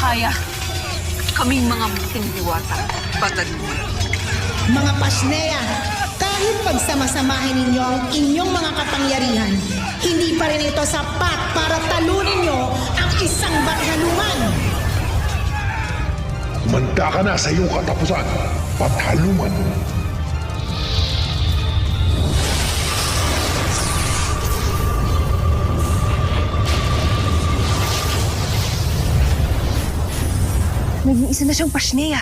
makakaya. Kaming mga muting diwata, patalunan. Mga Pasnea, kahit pagsama-samahin ninyo ang inyong mga kapangyarihan, hindi pa rin ito sapat para talunin nyo ang isang Bathalungan. Manda ka na sa iyong katapusan, Bathalungan. Naging isa na siyang Pasnea.